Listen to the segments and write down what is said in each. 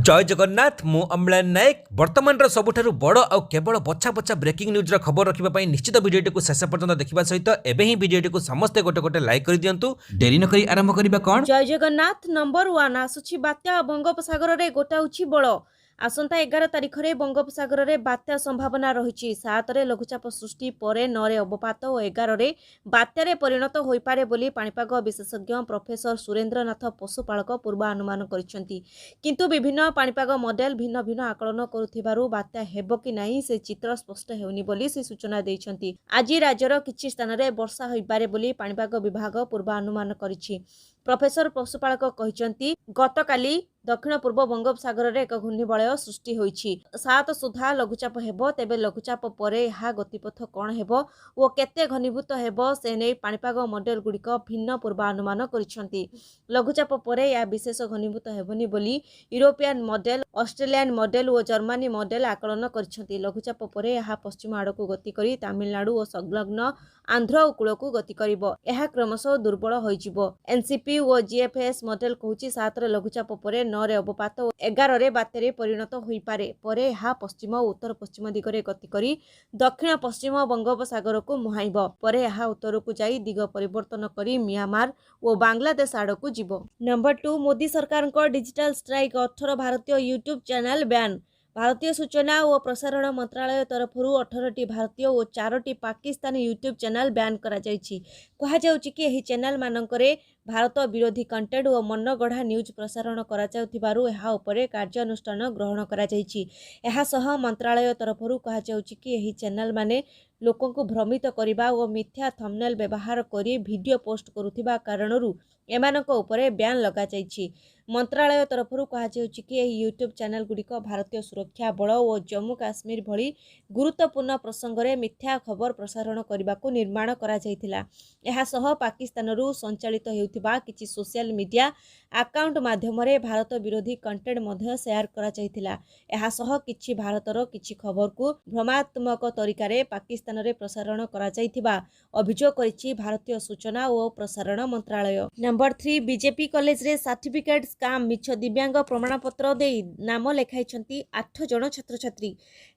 जय जगन्नाथ मु अम्लान नायक वर्तमान सबुठारु बड़ आ केवल बछा बछा ब्रेकिंग न्यूज खबर रखा निश्चित भिडियोटी को शेष पर्यंत देखा सहित एबे ही भिडियोटी को समस्ते गोटे गोटे लाइक कर दियंतु। डेरी न करी आरंभ करिबा कोन। जय जगन्नाथ नंबर 1 आसुची बात्या बंगोपसागर रे गोटाउची बड़ आसंता 11 तारिख रे बंगोपसागर रे बात्या संभावना रही 7 रे लघुचाप सृष्टि परे 9 रे अवपात और 11 रे बात्या रे परिणत होई पारे बोली पाणीपाग विशेषज्ञ प्रोफेसर सुरेंद्रनाथ पशुपालक पूर्वानुमान करिसेंती। किंतु विभिन्न पाणीपाग मॉडल भिन्न भिन्न आकलन करुथिबारु बात्या हेबो कि नाही से चित्र स्पष्ट हेउनी बोली से सूचना दैछंती। आज राज्यर किछि स्थान रे वर्षा होई पारे बोली पाणीपाग विभाग पूर्वानुमान करिछि। प्रोफेसर पशुपालक कहिसेंती गतकाली दक्षिण पूर्व बंगोपसागर रे एक घूर्णिबलय सृष्टि होईछि। 7 सुधा लघुचाप हेबो तेबे लघुचाप परे यहा गतिपथ कोन हेबो ओ केते घनीभूत हेबो से नै पाणीपाग मॉडल गुडिक भिन्न पूर्वानुमान करिसेंती। लघुचाप परे या विशेष घनीभूत हेबोनी बोली यूरोपियन मॉडल ऑस्ट्रेलियन मॉडल और जर्मनी मॉडल आकलन करिसेंती। लघुचाप परे यहा पश्चिम आड़को गति करी तमिलनाडु और संलग्न आंध्र उपकूलको गति करिवो। यहा क्रमशः दुर्बल होइजिवो। एनसीपी और जीएफएस मॉडल कहूची 7 रे लघुचाप परे 9 रे अवपात और 11 रे बात्यारे परिणत होई पारे। परे यहा पश्चिम और उत्तर पश्चिम दिगरे गति करी दक्षिण पश्चिम बंगोपसागर को मुहाइबो। परे यहा उत्तर को जाई दिग परिवर्तन करी म्यांमार और बांग्लादेश आड़को जिवो। नंबर 2 मोदी सरकार को डिजिटल स्ट्राइक 18 भारतीय यूट्यूब चैनल बैन। भारतीय सूचना और प्रसारण मंत्रालय तरफ 18टी भारतीय और 4टी पाकिस्तानी यूट्यूब चैनल बैन करा जायछि। कहा जाउछि कि एही चैनल मानकरे भारत विरोधी कंटेंट और मनगढ़ा न्यूज प्रसारण करा जाउथिबारु एहा उपरे कार्यानुष्ठान ग्रहण करा जायछि। एहा सह मंत्रालय तरफ कहा जाउछि कि एही चैनल माने लोकों को भ्रमित करिबा और मिथ्या थंबनेल व्यवहार करी वीडियो पोस्ट करुथिबा कारणरू एमानक उपरे बैन लगा जायछि। मंत्रालय तरफ कहा जाउछि कि एही यूट्यूब चैनल गुडिक भारतीय सुरक्षा बल और जम्मू काश्मीर भली गुरुत्वपूर्ण प्रसंग रे मिथ्या खबर प्रसारण करबाको निर्माण करा जायतिला। एहा सह पाकिस्तानरू संचालित हेउथिबा किछि सोशल मीडिया अकाउंट माध्यम रे भारत विरोधी कंटेंट मध्य शेयर करा जायतिला। एहा सह किछि भारतर किछि खबर को भ्रमात्मक तरीका रे पाकिस्तान रे प्रसारण करा जायतिबा अभियोग करिछि भारतीय सूचना और प्रसारण मंत्रालय। नंबर 3 बीजेपी कॉलेज रे सर्टिफिकेट स्काम मिछ दिव्यांग प्रमाणपत्र दे नाम लेखाइछंती 8 जन छात्र छात्री।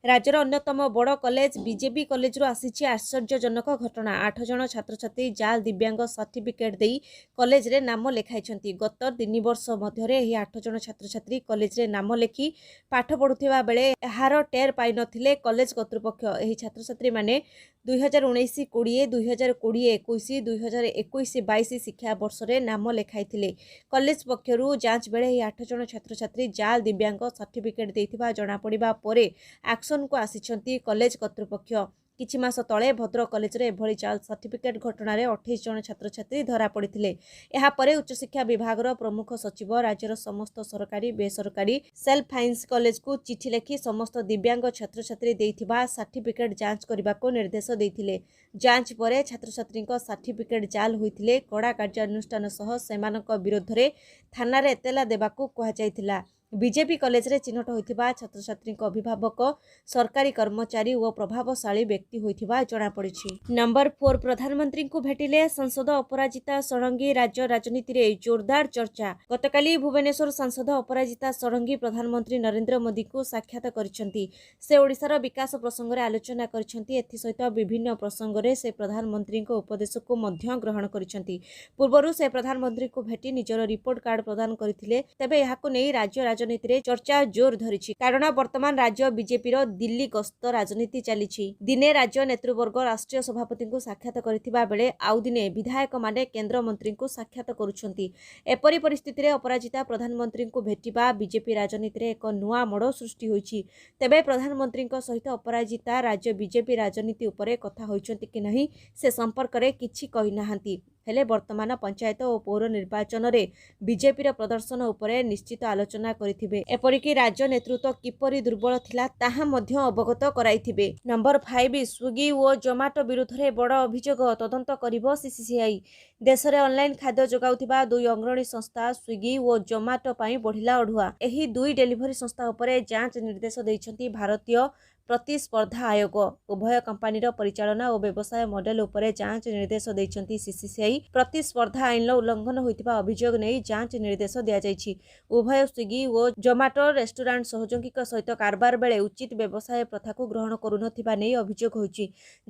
राज्यर अन्यतम बड़ कॉलेज बीजेपी कॉलेज रो आसीछि आश्चर्यजनक घटना। 8 जन छात्र छात्री जाल दिव्यांग सर्टिफिकेट दे कॉलेज रे नाम लेखाइछंती। गत 3 वर्ष मध्य रे एही 8 जन छात्र छात्री कॉलेज रे नाम लेखि पाठ पढुथिबा बेले एहार टेर पाइ नथिले कॉलेज कर्तृपक्ष। एही छात्र छात्री माने 2019-20 2020-21 2021-22 शिक्षा वर्ष रे नाम लेखाइथिले। कॉलेज पक्षरु जांच बेले 8 जन छात्र छात्री जाल दिव्यांग सर्टिफिकेट देथिबा जणा पड़िबा परे एक्शन को आसीछंती कॉलेज कर्तृपक्ष। किछि मास तळे भद्रक कॉलेज रे एभली जाल सर्टिफिकेट घटना रे 28 जन छात्र छात्री धरा पड़िथिले। एहा परे उच्च शिक्षा विभाग रो प्रमुख सचिव राज्यर समस्त सरकारी बेसरकारी सेल्फ फाइनेंस कॉलेज को चिठी लेखि समस्त दिव्यांग छात्र छात्री देथिबा सर्टिफिकेट जांच करबा को निर्देश देथिले। जांच परे छात्र छात्री को सर्टिफिकेट जाल होइथिले कड़ा कार्यानुष्ठान सह सेमानक विरोध रे थाना रे एतला देबा को कहा जायतिला। बीजेपी कॉलेज रे चिन्हट होइथिबा छात्र छात्री को अभिभावक सरकारी कर्मचारी और प्रभावशाली व्यक्ति होइथिबा जणा पड़िछि। नंबर 4 प्रधानमंत्री को भेटिले सांसद अपराजिता षडंगी। राज्य राजनीति रे जोरदार चर्चा। गतकाली भुवनेश्वर सांसद अपराजिता षडंगी प्रधानमंत्री नरेंद्र मोदी को साक्षात करिसेंती। से ओडिसार विकास प्रसंग रे आलोचना करिसेंती। एथि सहित विभिन्न प्रसंग रे से प्रधानमंत्री को उपदेश को मध्य ग्रहण करिसेंती। पूर्वरु से प्रधानमंत्री को भेटी निजर रिपोर्ट कार्ड प्रदान करथिले। तबे याको नै राज्य राजनीति रे चर्चा जोर धरिछि कारण वर्तमान राज्य बीजेपी रो दिल्ली गस्त राजनीति चलिछि। दिने राज्य नेतृवर्ग राष्ट्रीय सभापति को साक्षात करथिबा बेले आउ दिने विधायक माने केंद्र मंत्री को साक्षात करुछंती। एपरि परिस्थिति रे अपराजिता प्रधानमंत्री को भेटिबा बीजेपी राजनीति रे एक नुआ मोड़ सृष्टि होइछि। तेबे प्रधानमंत्री को सहित अपराजिता राज्य बीजेपी राजनीति उपरे कथा होइछंती कि नहीं से संपर्क रे किछि कहि नाहंती। हेले वर्तमान पंचायत और पौर निर्वाचन रे बीजेपी रो प्रदर्शन उपरे निश्चित आलोचना करिथिबे। एपरिकी राज्य नेतृत्व किपरि दुर्बल थिला ताहा मध्य अवगत कराइथिबे। नंबर 5 स्विगी और जोमाटो विरुद्ध रे बड़ अभियोग तदंत करिवो सीसीसीआई। देश रे ऑनलाइन खाद्य जोगाउथिबा दुई अग्रणी संस्था स्विगी और जोमाटो पई बढ़िला अढुआ। एही दुई डेलीवरी संस्था उपरे जांच निर्देश दैछंती भारतीय ପ୍ରତିସ୍ପର୍ଦ୍ଧା ଆୟୋଗ ଉଭୟ କମ୍ପାନୀର ପରିଚାଳନା ଓ ବ୍ୟବସାୟ ମଡେଲ ଉପରେ ଯାଞ୍ଚ ନିର୍ଦ୍ଦେଶ ଦେଇଛନ୍ତି ସିସିସିଆଇ। ପ୍ରତିସ୍ପର୍ଦ୍ଧା ଆଇନର ଉଲ୍ଲଂଘନ ହୋଇଥିବା ଅଭିଯୋଗ ନେଇ ଯାଞ୍ଚ ନିର୍ଦ୍ଦେଶ ଦିଆଯାଇଛି। ଉଭୟ ସ୍ୱିଗି ଓ ଜୋମାଟୋ ରେଷ୍ଟୁରାଣ୍ଟ ସହଯୋଗୀଙ୍କ ସହିତ କାରବାର ବେଳେ ଉଚିତ ବ୍ୟବସାୟ ପ୍ରଥାକୁ ଗ୍ରହଣ କରୁନଥିବା ନେଇ ଅଭିଯୋଗ ହୋଇଛି,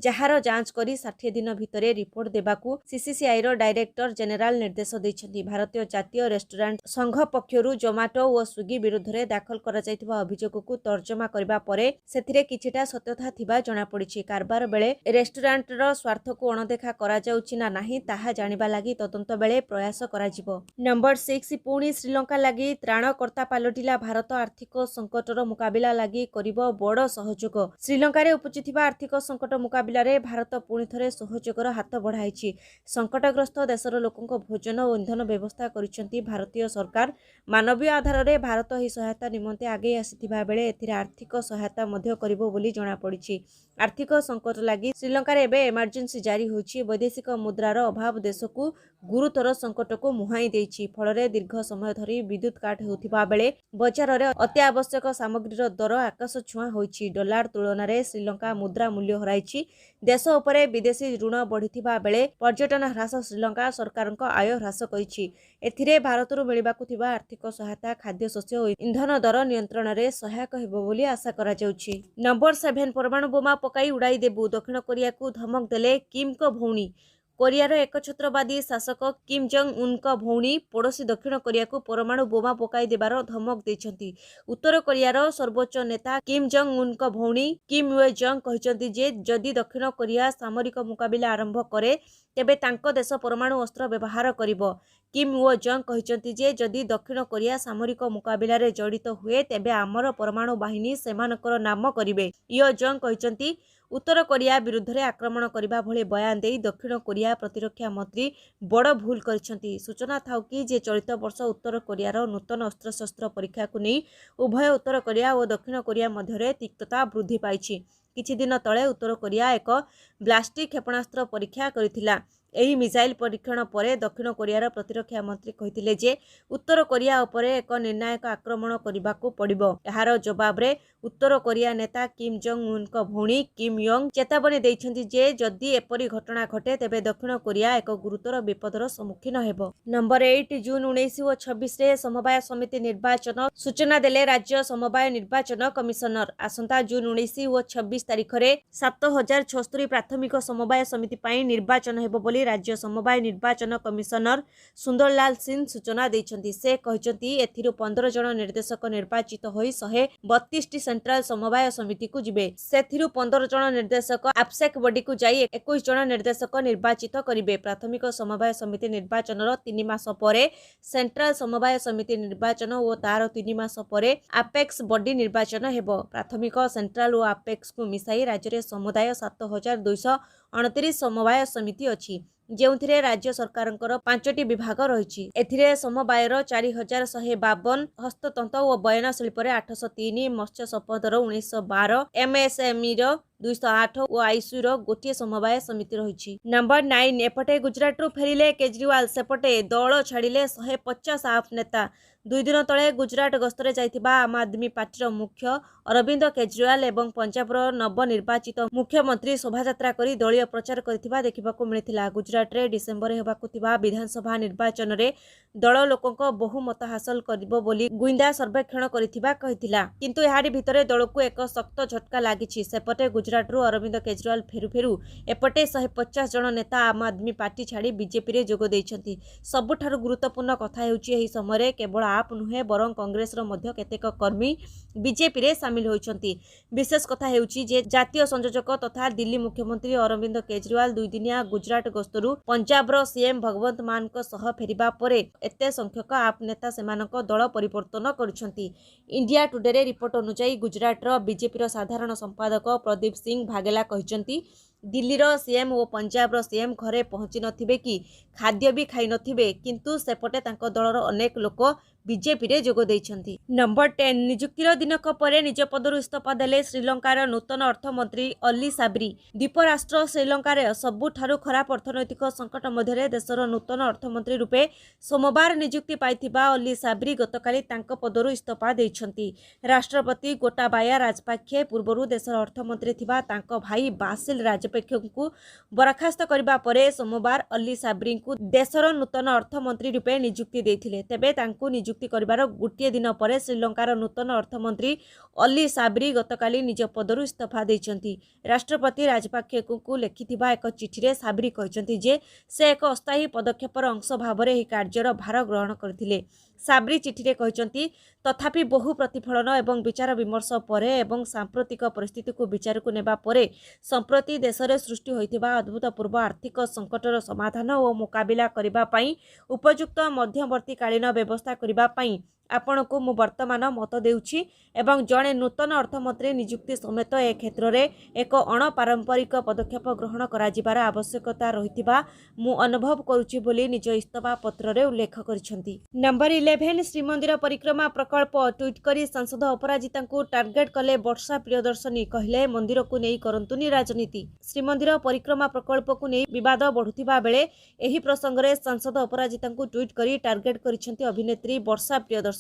ଯାହାର ଯାଞ୍ଚ କରି 60 ଦିନ ଭିତରେ ରିପୋର୍ଟ ଦେବାକୁ ସିସିସିଆଇର ଡାଇରେକ୍ଟର ଜେନେରାଲ ନିର୍ଦ୍ଦେଶ ଦେଇଛନ୍ତି। ଭାରତୀୟ ଜାତୀୟ ରେଷ୍ଟୁରାଣ୍ଟ ସଂଘ ପକ୍ଷରୁ ଜୋମାଟୋ ଓ ସ୍ୱିଗି ବିରୁଦ୍ଧରେ ଦାଖଲ କରାଯାଇଥିବା ଅଭିଯୋଗକୁ ତର୍ଜମା କରିବା ପରେ ସେଥିରେ କିଛିଟା ସତ୍ୟତା ଥିବା ଜଣାପଡ଼ିଛି। କାରବାର ବେଳେ ରେଷ୍ଟୁରାଣ୍ଟର ସ୍ୱାର୍ଥକୁ ଅଣଦେଖା କରାଯାଉଛି ନା ନାହିଁ ତାହା ଜାଣିବା ଲାଗି ତଦନ୍ତ ବେଳେ ପ୍ରୟାସ କରାଯିବ। ନମ୍ବର 6 ପୁଣି ଶ୍ରୀଲଙ୍କା ଲାଗି ତ୍ରାଣକର୍ତ୍ତା ପାଲଟିଲା ଭାରତ ଆର୍ଥିକ ସଙ୍କଟର ମୁକାବିଲା ଲାଗି କରିବ ବଡ଼ ସହଯୋଗ। ଶ୍ରୀଲଙ୍କାରେ ଉପୁଜିଥିବା ଆର୍ଥିକ ସଙ୍କଟ ମୁକାବିଲାରେ ଭାରତ ପୁଣି ଥରେ ସହଯୋଗର ହାତ ବଢ଼ାଇଛି। ସଙ୍କଟଗ୍ରସ୍ତ ଦେଶର ଲୋକଙ୍କ ଭୋଜନ ଓ ଇନ୍ଧନ ବ୍ୟବସ୍ଥା କରିଛନ୍ତି ଭାରତୀୟ ସରକାର। ମାନବୀୟ ଆଧାରରେ ଭାରତ ଏହି ସହାୟତା ନିମନ୍ତେ ଆଗେଇ ଆସିଥିବା ବେଳେ ଏଥିରେ ଆର୍ଥିକ ସହାୟତା ମଧ୍ୟ କରିବ ବୋଲି ଜଣାପଡ଼ିଛି। ଆର୍ଥିକ ସଙ୍କଟ ଲାଗି ଶ୍ରୀଲଙ୍କାରେ ଏବେ ଏମର୍ଜେନ୍ସି ଜାରି ହୋଇଛି। ବୈଦେଶିକ ମୁଦ୍ରାର ଅଭାବ ଦେଶକୁ ଗୁରୁତର ସଙ୍କଟକୁ ମୁହାଁଇ ଦେଇଛି। ଫଳରେ ଦୀର୍ଘ ସମୟ ଧରି ବିଦ୍ୟୁତ କାଟ ହେଉଥିବା ବେଳେ ବଜାରରେ ଅତ୍ୟାବଶ୍ୟକ ସାମଗ୍ରୀର ଦର ଆକାଶ ଛୁଆଁ ହୋଇଛି। ଡଲାର ତୁଳନାରେ ଶ୍ରୀଲଙ୍କା ମୁଦ୍ରା ମୂଲ୍ୟ ହରାଇଛି। ଦେଶ ଉପରେ ବିଦେଶୀ ଋଣ ବଢ଼ିଥିବା ବେଳେ ପର୍ଯ୍ୟଟନ ହ୍ରାସ ଶ୍ରୀଲଙ୍କା ସରକାରଙ୍କ ଆୟ ହ୍ରାସ କରିଛି। ଏଥିରେ ଭାରତରୁ ମିଳିବାକୁ ଥିବା ଆର୍ଥିକ ସହାୟତା ଖାଦ୍ୟଶସ୍ୟ ଓ ଇନ୍ଧନ ଦର ନିୟନ୍ତ୍ରଣରେ ସହାୟକ ହେବ ବୋଲି ଆଶା କରାଯାଉଛି। ନମ୍ବର 7 ପରମାଣୁ ବୋମା ପକାଇ ଉଡ଼ାଇ ଦେବୁ, ଦକ୍ଷିଣ କୋରିଆକୁ ଧମକ ଦେଲେ କିମ୍ଙ୍କ ଭଉଣୀ। କୋରିଆର ଏକଛତ୍ରବାଦୀ ଶାସକ କିମ୍ ଜଙ୍ଗ ଉନ୍ଙ୍କ ଭଉଣୀ ପଡ଼ୋଶୀ ଦକ୍ଷିଣ କୋରିଆକୁ ପରମାଣୁ ବୋମା ପକାଇ ଦେବାର ଧମକ ଦେଇଛନ୍ତି। ଉତ୍ତର କୋରିଆର ସର୍ବୋଚ୍ଚ ନେତା କିମ୍ ଜଙ୍ଗ ଉନ୍ଙ୍କ ଭଉଣୀ କିମ୍ ୟେ ଜଙ୍ଗ କହିଛନ୍ତି ଯେ ଯଦି ଦକ୍ଷିଣ କୋରିଆ ସାମରିକ ମୁକାବିଲା ଆରମ୍ଭ କରେ ତେବେ ତାଙ୍କ ଦେଶ ପରମାଣୁ ଅସ୍ତ୍ର ବ୍ୟବହାର କରିବ। କିମ୍ ୟେ ଜଙ୍ଗ କହିଛନ୍ତି ଯେ ଯଦି ଦକ୍ଷିଣ କୋରିଆ ସାମରିକ ମୁକାବିଲାରେ ଜଡ଼ିତ ହୁଏ ତେବେ ଆମର ପରମାଣୁ ବାହିନୀ ସେମାନଙ୍କର ନାମ କରିବେ। ୟେ ଜଙ୍ଗ କହିଛନ୍ତି ଉତ୍ତର କୋରିଆ ବିରୁଦ୍ଧରେ ଆକ୍ରମଣ କରିବା ଭଳି ବୟାନ ଦେଇ ଦକ୍ଷିଣ କୋରିଆ ପ୍ରତିରକ୍ଷା ମନ୍ତ୍ରୀ ବଡ଼ ଭୁଲ କରିଛନ୍ତି। ସୂଚନା ଥାଉକି ଯେ ଚଳିତ ବର୍ଷ ଉତ୍ତର କୋରିଆର ନୂତନ ଅସ୍ତ୍ରଶସ୍ତ୍ର ପରୀକ୍ଷାକୁ ନେଇ ଉଭୟ ଉତ୍ତର କୋରିଆ ଓ ଦକ୍ଷିଣ କୋରିଆ ମଧ୍ୟରେ ତିକ୍ତତା ବୃଦ୍ଧି ପାଇଛି। କିଛି ଦିନ ତଳେ ଉତ୍ତର କୋରିଆ ଏକ ବ୍ଲାଷ୍ଟିକ୍ କ୍ଷେପଣାସ୍ତ୍ର ପରୀକ୍ଷା କରିଥିଲା। ଏହି ମିସାଇଲ ପରୀକ୍ଷଣ ପରେ ଦକ୍ଷିଣ କୋରିଆର ପ୍ରତିରକ୍ଷା ମନ୍ତ୍ରୀ କହିଥିଲେ ଯେ ଉତ୍ତର କୋରିଆ ଉପରେ ଏକ ନିର୍ଣ୍ଣାୟକ ଆକ୍ରମଣ କରିବାକୁ ପଡ଼ିବ। ଏହାର ଜବାବରେ ଉତ୍ତର କୋରିଆ ନେତା କିମ୍ ଜଙ୍ଗ ଉନ୍ଙ୍କ ଭଉଣୀ କିମ୍ ୟଙ୍ଗ ଚେତାବନୀ ଦେଇଛନ୍ତି ଯେ ଯଦି ଏପରି ଘଟଣା ଘଟେ ତେବେ ଦକ୍ଷିଣ କୋରିଆ ଏକ ଗୁରୁତର ବିପଦର ସମ୍ମୁଖୀନ ହେବ। ନମ୍ବର 8 ଜୁନ୍ 19 ଓ 26ରେ ସମବାୟ ସମିତି ନିର୍ବାଚନ ସୂଚନା ଦେଲେ ରାଜ୍ୟ ସମବାୟ ନିର୍ବାଚନ କମିଶନର। ଆସନ୍ତା ଜୁନ୍ 19 ଓ 26 ତାରିଖରେ 7076 ପ୍ରାଥମିକ ସମବାୟ ସମିତି ପାଇଁ ନିର୍ବାଚନ ହେବ ବୋଲି ରାଜ୍ୟ ସମବାୟ ନିର୍ବାଚନ କମିଶନର ସୁନ୍ଦରଲାଲ ସିଂ ସୂଚନା ଦେଇଛନ୍ତି। ସେ କହିଛନ୍ତି ଏଥିରୁ 15 ଜଣ ନିର୍ଦ୍ଦେଶକ ନିର୍ବାଚିତ ହୋଇ 132ଟି ସେଣ୍ଟ୍ରାଲ ସମବାୟ ସମିତିକୁ ଯିବେ। ସେଥିରୁ 15 ଜଣ ନିର୍ଦ୍ଦେଶକ ଆପସେକ୍ ବଡିକୁ ଯାଇ 21 ଜଣ ନିର୍ଦ୍ଦେଶକ ନିର୍ବାଚିତ କରିବେ। ପ୍ରାଥମିକ ସମବାୟ ସମିତି ନିର୍ବାଚନର 3 ମାସ ପରେ ସେଣ୍ଟ୍ରାଲ ସମବାୟ ସମିତି ନିର୍ବାଚନ ଓ ତାର 3 ମାସ ପରେ ଆପେକ୍ସ ବଡି ନିର୍ବାଚନ ହେବ। ପ୍ରାଥମିକ, ସେଣ୍ଟ୍ରାଲ ଓ ଆପେକ୍ସକୁ ମିଶାଇ ରାଜ୍ୟରେ ସମୁଦାୟ 7229 ସମବାୟ ସମିତି ଅଛି, ଯେଉଁଥିରେ ରାଜ୍ୟ ସରକାରଙ୍କର 5ଟି ବିଭାଗ ରହିଛି। ଏଥିରେ ସମବାୟର 4152, ହସ୍ତତନ୍ତ ଓ ବୟନ ଶିଳ୍ପରେ 803, ମତ୍ସ୍ୟ ସମ୍ପଦର 1912, MSMEର 208 ଓ ଆଇସିୟୁର ଗୋଟିଏ ସମବାୟ ସମିତି ରହିଛି। ନମ୍ବର 9 ଏପଟେ ଗୁଜରାଟରୁ ଫେରିଲେ କେଜରିୱାଲ, ସେପଟେ ଦଳ ଛାଡ଼ିଲେ 150 ଆପ୍ ନେତା। 2 ଦିନ ତଳେ ଗୁଜରାଟ ଗସ୍ତରେ ଯାଇଥିବା ଆମ୍ ଆଦମୀ ପାର୍ଟିର ମୁଖ୍ୟ ଅରବିନ୍ଦ କେଜରିୱାଲ ଏବଂ ପଞ୍ଜାବର ନବନିର୍ବାଚିତ ମୁଖ୍ୟମନ୍ତ୍ରୀ ଶୋଭାଯାତ୍ରା କରି ଦଳୀୟ ପ୍ରଚାର କରିଥିବା ଦେଖିବାକୁ ମିଳିଥିଲା। ଗୁଜରାଟରେ ଡିସେମ୍ବରରେ ହେବାକୁ ଥିବା ବିଧାନସଭା ନିର୍ବାଚନରେ ଦଳ ଲୋକଙ୍କ ବହୁମତ ହାସଲ କରିବ ବୋଲି ଗୁଇନ୍ଦା ସର୍ବେକ୍ଷଣ କରିଥିବା କହିଥିଲା। କିନ୍ତୁ ଏହାରି ଭିତରେ ଦଳକୁ ଏକ ଶକ୍ତ ଝଟକା ଲାଗିଛି। ସେପଟେ ଗୁଜରାଟରୁ ଅରବିନ୍ଦ କେଜରିୱାଲ ଫେରୁ ଫେରୁ ଏପଟେ 150 ଜଣ ନେତା ଆମ୍ ଆଦମୀ ପାର୍ଟି ଛାଡ଼ି ବିଜେପିରେ ଯୋଗ ଦେଇଛନ୍ତି। ସବୁଠାରୁ ଗୁରୁତ୍ୱପୂର୍ଣ୍ଣ କଥା ହେଉଛି ଏହି ସମୟରେ କେବଳ ଆପ୍ ନୁହେଁ ବରଂ କଂଗ୍ରେସର ମଧ୍ୟ କେତେକ କର୍ମୀ ବିଜେପିରେ ସାମିଲ ହୋଇଛନ୍ତି। ବିଶେଷ କଥା ହେଉଛି ଯେ ଜାତୀୟ ସଂଯୋଜକ ତଥା ଦିଲ୍ଲୀ ମୁଖ୍ୟମନ୍ତ୍ରୀ ଅରବିନ୍ଦ କେଜରିୱାଲ 2 ଦିନିଆ ଗୁଜରାଟ ଗସ୍ତରୁ ପଞ୍ଜାବର ସିଏମ୍ ଭଗବନ୍ତ ମାନଙ୍କ ସହ ଫେରିବା ପରେ ଏତେ ସଂଖ୍ୟକ ଆପ୍ ନେତା ସେମାନଙ୍କ ଦଳ ପରିବର୍ତ୍ତନ କରିଛନ୍ତି। ଇଣ୍ଡିଆ ଟୁଡେରେ ରିପୋର୍ଟ ଅନୁଯାୟୀ ଗୁଜରାଟର ବିଜେପିର ସାଧାରଣ ସମ୍ପାଦକ ପ୍ରଦୀପ ସିଂ ଭାଗେଲା କହିଛନ୍ତି दिल्लीर सीएम और पंजाबर सीएम घरे पहुंची नथिबे कि खाद्य भी खाई नथिबे किंतु सेपटे तांको दलर अनेक लोक बीजेपी रे जोग दैछंती। नंबर 10 नियुक्तिर दिनक परे निज पदरु इस्तीफा देले श्रीलंकार नूतन अर्थमंत्री अली साबरी। द्वीप राष्ट्र श्रीलंकार सबुठारु खराब अर्थनैतिक संकट मध्य देशर नूतन अर्थमंत्री रूपे सोमवार नियुक्ति पाइथिबा अली साबरी गतकाली तांको पदरु इस्तीफा दैछंती। राष्ट्रपति गोटाबाया राजपक्षे पूर्वरु देशर अर्थमंत्री थिबा तांको भाई बासिल राजपक्षे बरखास्त करबा परे सोमवार अली साबरी को देशर नूतन अर्थमंत्री रूपे नियुक्ति देथिले। तेबे तांको नियुक्ति करिबार गोटे दिन पर श्रीलंकार नूतन अर्थमंत्री अली साबरी गतकाली निज पदरु इस्तीफा दैछंती। राष्ट्रपति राजपक्षे को लिखिथिबा एक चिठी रे साबरी कहचंती जे से एक अस्थायी पदक्षेपर अंश भाव एही कार्यर भार ग्रहण करथिले। साबरी चिठी रे कहचंती तथापि बहु प्रतिफलन एवं विचार विमर्श परे एवं सांप्रतिक परिस्थिति को विचार को नेबा परे संप्रति देश में सृष्टि होइथिबा अभूतपूर्व आर्थिक संकटर समाधान और मुकाबिला करिबा पई उपयुक्त मध्यवर्तीकालीन व्यवस्था करिबा पई आपण को मु वर्तमान मत देउछि एवं जड़े नूतन अर्थमंत्री नियुक्ति समेत ए क्षेत्र में एक अणपारंपरिक पदक्षेप ग्रहण कराजिबार आवश्यकता रहिथिबा मु अनुभव करुछि बोली निज इस्तीफा पत्र रे उल्लेख करिसेंती। नंबर 11 श्रीमंदिर परिक्रमा प्रकल्प ट्वीट करी सांसद अपराजिता को टार्गेट कले वर्षा प्रियदर्शनी कहले मंदिर को नहीं करंतुनी राजनीति। श्रीमंदिर परिक्रमा प्रकल्प को नहीं विवाद बढ़ुथिबा बेले एही प्रसंग रे सांसद अपराजिता को ट्वीट करी टार्गेट करिसेंती अभिनेत्री वर्षा प्रियदर्शनी।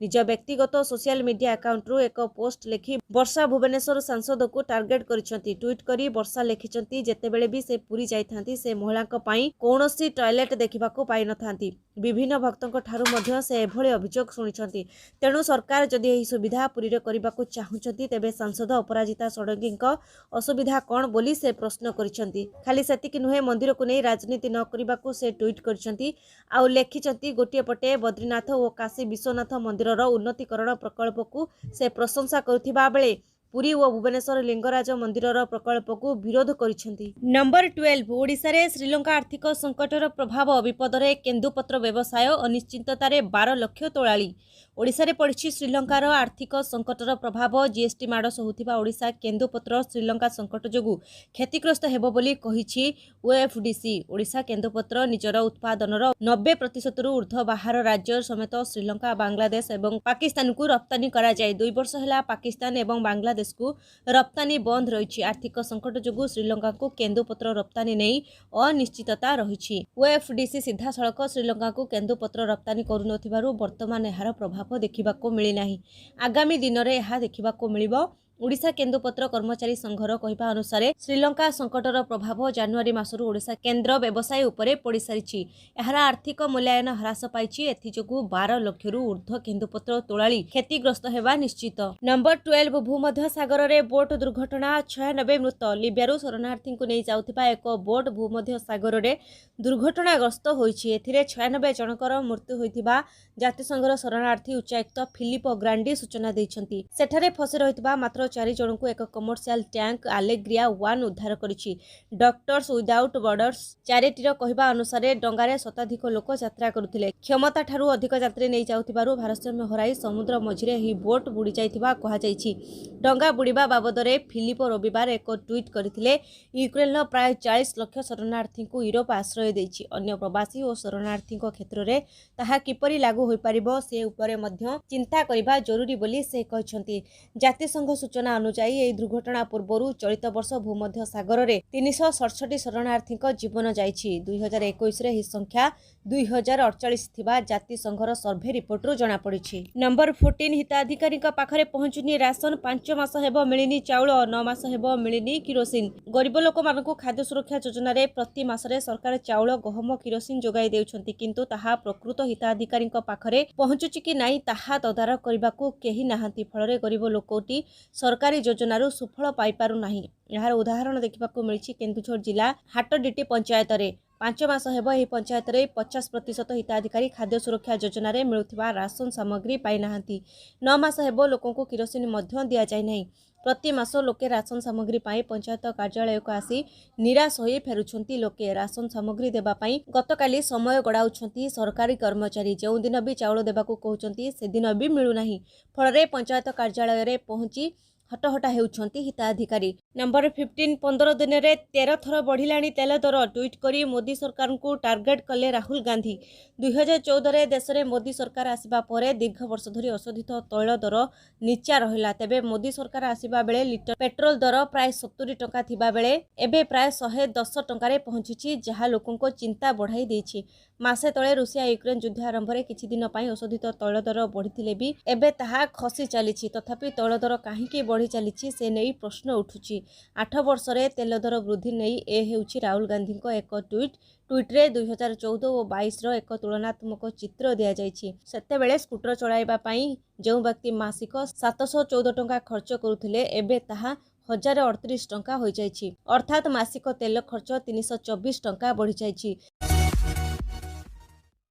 निज व्यक्तिगत सोशल मीडिया अकाउंट रु एक पोस्ट लिखि वर्षा भुवनेश्वर सांसद को टार्गेट करिसेंती। ट्वीट करी वर्षा लिखिसेंती जेतेबेले भी से पुरी जाइथांती से महिलांक पई कोनोसी टॉयलेट देखिबाको पाइ नथांती। विभिन्न भक्तों ठारू मध्य से एभली अभियोग शुणिछंती। तेणु सरकार जदि एही सुविधा पुरी रे करबाको चाहुचंती तेबे सांसद अपराजिता षडंगीक असुविधा कोन बोली से प्रश्न करिसेंती। खाली सेतिक नुहे मंदिर को नहीं राजनीति न करबाको से ट्वीट करिसेंती। आउ लेखिसेंती गोटिए पटे बद्रीनाथ और काशी विश्वनाथ मंदिरर उन्नतीकरण प्रकल्प को से प्रशंसा करुथिबा बेले पुरी और भुवनेश्वर लिंगराज मंदिरर प्रकल्प को विरोध करिसेंती। नंबर 12 ओडिशा रे श्रीलंका आर्थिक संकटर प्रभाव विपदरे केन्दुपत्र व्यवसाय अनिश्चिततारे 12 लाख तोलाली। ओडिशा रे पड़िछि श्रीलंकार आर्थिक संकटर प्रभाव। जीएसटी माड़ सहुथिबा ओडिशा केन्दुपत्र श्रीलंका संकट जोगु क्षतिग्रस्त हेबो बोली कहिछि ओएफडीसी। ओडिशा केन्दुपत्र निजर उत्पादनर 90% रु ऊर्ध्व बाहर राज्य समेत श्रीलंका बांग्लादेश एवं पाकिस्तान को रप्तानी करा जाय। 2 वर्ष ହେଲା पाकिस्तान एवं बांग्लादेश को रप्तानी बंद रही। आर्थिक संकट जोगु श्रीलंका को केन्दुपत्र रप्तानी नहीं अनिश्चितता रही। ओएफडीसी सीधा सड़क श्रीलंका को केन्दुपत्र रप्तानी करुनथिबारु वर्तमान एहार प्रभाव देखिबाको मिली नाही। आगामी दिन में यह देखिबाको मिलिबो। ओडिशा केन्दुपत्र कर्मचारी संघर कहवा अनुसार श्रीलंका संकटर प्रभाव जनवरी मासरु ओडिशा केन्द्र व्यवसाय उपरे पड़ी सारिछि। एहार आर्थिक मूल्यांकन ह्रास पाइछि। एथिजोगु 12 लाख रु ऊर्ध्व केन्दुपत्र तोलाली क्षतिग्रस्त हेबा निश्चित। नंबर 12 भूमध्य सागर रे बोट दुर्घटना 96 मृत। लिबियारु शरणार्थी को नहीं जाउथिबा एक बोट भूमध्य सागर रे दुर्घटनाग्रस्त होइछि। एथिरे 96 जनकर मृत्यु होइथिबा जातिसंघर शरणार्थी उच्चायुक्त फिलिपो ग्रांडी सूचना दैछंती। सेठारे फसी रहिथिबा मात्र 4 जन को एक कमर्शियल टैंक आलेग्रिया 1 उद्धार करिछि। डॉक्टर्स विदाउट बॉर्डर्स चैरिटीर कहवा अनुसार डंगारे शताधिक लोक यात्रा करुथिले। क्षमता ठारू अधिक यात्री नहीं जाउथिबारु भारसाम्य हराई समुद्र मझिरे ही बोट बुड़ी जाइथिबा कहा जाइछि। डंगा बुड़ीबा बाबदरे फिलिपो रविवार एक ट्वीट करथिले। यूक्रेन प्राय 40 लाख शरणार्थी को यूरोप आश्रय दैछि। अन्य प्रवासी और शरणार्थी क्षेत्र में ताहा किपरि लागू होई परिबो से उपरे मध्य चिंता करिबा जरूरी बोली से कहछंती। जातिसंघ सूचना अनुसार यह दुर्घटना पूर्व चलित वर्ष भूमध्य सागर में 367 शरणार्थी जीवन जाइछि। 2021 रे ही संख्या 2048 थिबा जातिसंघर सर्भे रिपोर्ट रु जना पड़िछि। नंबर 14 हिताधिकारी पाखरे पहुंचुनी राशन। 5 मास हेबो मिलिनी चाउल, 9 मास हेबो मिलिनी किरोसिन। गरीब लोक मानकु खाद्य सुरक्षा योजना रे प्रति मासरे सरकार चाउल, गहम, किरोसिन जोगाई देउछंती किंतु ताहा प्रकृत हिताधिकारी पाखरे पहुंचुछि कि नाही ताहा तदारक करबाकू केही नाहांती। फଳରେ गरीब लोकटी सरकारी योजनारू सुफल पाई पारु नाही। यार उदाहरण देखिबाकू मिलिछि केन्दुझर जिला हाटडीटी पंचायत रे। 5 मास हेबो एही पंचायत रे 50% हिताधिकारी खाद्य सुरक्षा योजना रे मिलुथिबा राशन सामग्री पाई नाहांती। 9 मास हेबो लोकंकु किरोसिन मध्य दिया जाय नाही। प्रति मास लोके राशन सामग्री पाई पंचायत कार्यालय को आसी निराश होई फेरुछंती। लोके राशन सामग्री देबा पाई गतकाली समय गड़ाउछंती सरकारी कर्मचारी। जो दिन भी चाउल देबाकू कहउछंती से दिन भी मिलु नाही। फଳରେ पंचायत कार्यालय रे पहुंची ହଟହଟା ହେଉଛନ୍ତି ହିତାଧିକାରୀ। ନମ୍ବର 15 15 ଦିନରେ 13 ଥର ବଢ଼ିଲାଣି ତେଲ ଦର। ଟ୍ୱିଟ୍ କରି ମୋଦି ସରକାରଙ୍କୁ ଟାର୍ଗେଟ୍ କଲେ ରାହୁଲ ଗାନ୍ଧୀ। 2014ରେ ଦେଶରେ ମୋଦି ସରକାର ଆସିବା ପରେ ଦୀର୍ଘ ବର୍ଷ ଧରି ଅଶୋଧିତ ତୈଳ ଦର ନିଚା ରହିଲା। ତେବେ ମୋଦି ସରକାର ଆସିବା ବେଳେ ଲିଟର ପେଟ୍ରୋଲ ଦର ପ୍ରାୟ 70 ଟଙ୍କା ଥିବା ବେଳେ ଏବେ ପ୍ରାୟ 110 ଟଙ୍କାରେ ପହଞ୍ଚିଛି, ଯାହା ଲୋକଙ୍କ ଚିନ୍ତା ବଢ଼ାଇ ଦେଇଛି। ମାସେ ତଳେ ରୁଷିଆ ୟୁକ୍ରେନ ଯୁଦ୍ଧ ଆରମ୍ଭରେ କିଛି ଦିନ ପାଇଁ ଅଶୋଧିତ ତୈଳ ଦର ବଢ଼ିଥିଲେ ବି ଏବେ ତାହା ଖସି ଚାଲିଛି। ତଥାପି ତୈଳ ଦର କାହିଁକି ବଢ଼ି ଚାଲିଛି ସେ ନେଇ ପ୍ରଶ୍ନ ଉଠୁଛି। 8 ବର୍ଷରେ ତେଲ ଦର ବୃଦ୍ଧି ନେଇ ଏ ହେଉଛି ରାହୁଲ ଗାନ୍ଧୀଙ୍କ ଏକ ଟ୍ୱିଟ୍। ଟ୍ୱିଟ୍ରେ 2014 ଓ 22ର ଏକ ତୁଳନାତ୍ମକ ଚିତ୍ର ଦିଆଯାଇଛି। ସେତେବେଳେ ସ୍କୁଟର ଚଳାଇବା ପାଇଁ ଯେଉଁ ବ୍ୟକ୍ତି ମାସିକ 714 ଟଙ୍କା ଖର୍ଚ୍ଚ କରୁଥିଲେ, ଏବେ ତାହା 1038 ଟଙ୍କା ହୋଇଯାଇଛି। ଅର୍ଥାତ୍ ମାସିକ ତେଲ ଖର୍ଚ୍ଚ 324 ଟଙ୍କା ବଢ଼ିଯାଇଛି।